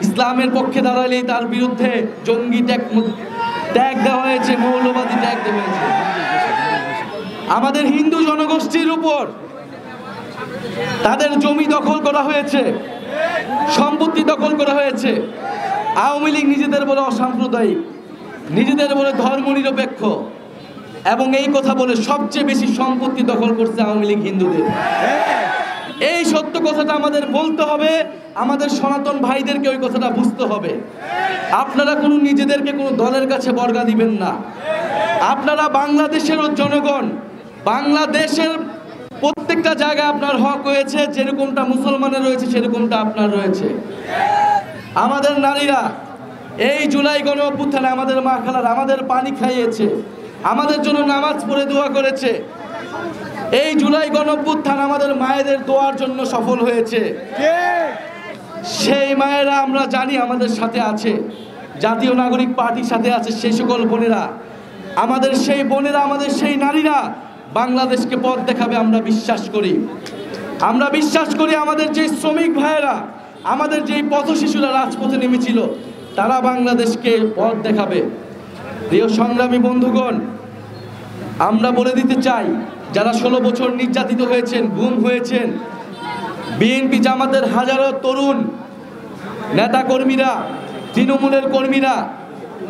ইসলামের পক্ষে দাঁড়ালেই তার বিরুদ্ধে জঙ্গি ট্যাগ দেওয়া হয়েছে, মৌলবাদী ট্যাগ দেওয়া হয়েছে। আমাদের হিন্দু জনগোষ্ঠীর উপর তাদের জমি দখল করা হয়েছে, সম্পত্তি দখল করা হয়েছে। আওয়ামী লীগ নিজেদের বলে অসাম্প্রদায়িক, নিজেদের বলে ধর্মনিরপেক্ষ, এবং এই কথা বলে সবচেয়ে বেশি সম্পত্তি দখল করছে আওয়ামী লীগ হিন্দুদের। এই সত্য কথাটা আমাদের বলতে হবে, আমাদের সনাতন ভাইদেরকে ওই কথাটা বুঝতে হবে। আপনারা কোনো নিজেদেরকে কোনো দলের কাছে বর্গা দিবেন না। আপনারা বাংলাদেশেরও জনগণ, বাংলাদেশের প্রত্যেকটা জায়গায় আপনার হক হয়েছে, যেরকমটা মুসলমানের রয়েছে সেরকমটা আপনার রয়েছে। আমাদের নারীরা এই জুলাই গণ অভ্যুত্থানে আমাদের মা খালারা আমাদের পানি খাইয়েছে, আমাদের জন্য নামাজ পড়ে দোয়া করেছে। এই জুলাই গণ অভ্যুত্থান আমাদের মায়েদের দোয়ার জন্য সফল হয়েছে। সেই মায়েরা আমরা জানি আমাদের সাথে আছে, জাতীয় নাগরিক পার্টির সাথে আছে। সেই সকল বোনেরা, আমাদের সেই বোনেরা, আমাদের সেই নারীরা বাংলাদেশকে পথ দেখাবে আমরা বিশ্বাস করি। আমরা বিশ্বাস করি আমাদের যে শ্রমিক ভাইয়েরা, আমাদের যেই পথশিশুরা রাজপথে নেমেছিল, তারা বাংলাদেশকে পথ দেখাবে। প্রিয় সংগ্রামী বন্ধুগণ, আমরা বলে দিতে চাই, যারা 16 বছর নির্যাতিত হয়েছেন, গুম হয়েছেন, বিএনপি জামাতের হাজারো তরুণ নেতা কর্মীরা, তৃণমূলের কর্মীরা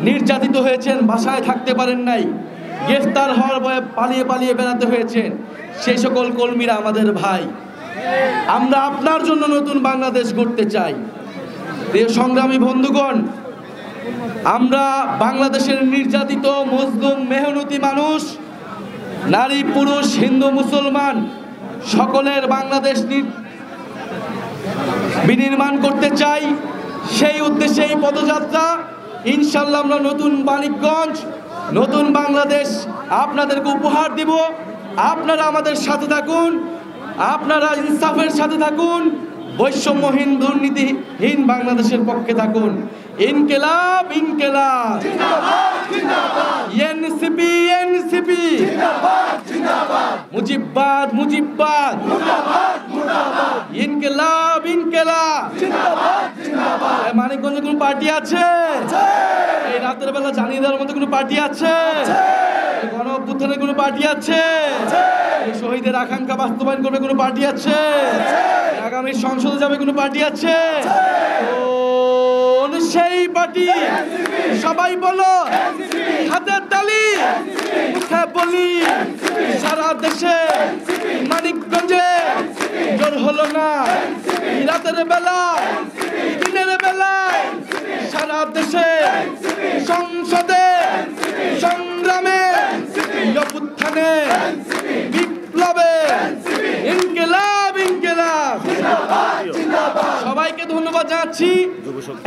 নির্যাতিত হয়েছেন, বাসায় থাকতে পারেন নাই, গ্রেফতার হওয়ার ভয়ে পালিয়ে পালিয়ে বেড়াতে হয়েছেন, সেই সকল কর্মীরা আমাদের ভাই। আমরা আপনার জন্য নতুন বাংলাদেশ গড়তে চাই। প্রিয় সংগ্রামী বন্ধুগণ, আমরা বাংলাদেশের নির্যাতিত, মজলুম, মেহনতি মানুষ, নারী পুরুষ, হিন্দু মুসলমান সকলের বাংলাদেশ বিনির্মাণ করতে চাই। সেই উদ্দেশ্যে এই পদযাত্রা। ইনশাল্লাহ আমরা নতুন মানিকগঞ্জ, নতুন বাংলাদেশ আপনাদেরকে উপহার দিব। আপনারা আমাদের সাথে থাকুন, আপনারা ইনসাফের সাথে থাকুন, বৈষম্যহীন, দুর্নীতিহীন বাংলাদেশের পক্ষে থাকুন। ইনকিলাব ইনকিলাব, এনসিপি এনসিপি, মুজিববাদ মুজিববাদ, ইনকিলাব ইনকিলাব। মানিকগঞ্জে কোনো পার্টি আছে? এই রাতের বেলা জানিয়ে দেওয়ার মতো কোনো পার্টি আছে? গণ অভ্যুত্থানের কোনো পার্টি আছে? শহীদের আকাঙ্ক্ষা বাস্তবায়ন করবে কোনো পার্টি আছে? আগামী সংসদে যাবে কোনো পার্টি আছে? সেই পার্টি সবাই বলো, হাতের তালি, মুখে বলি। সারা দেশে মানিকগঞ্জে জোর হলো না, রাতের বেলা, দিনের বেলায়, সারা দেশে সংসদে, সংগ্রামে, অভ্যুত্থানে, বিপ্লবে, ইনকিলাব ইনকিলাব। সবাইকে ধন্যবাদ জানাচ্ছি।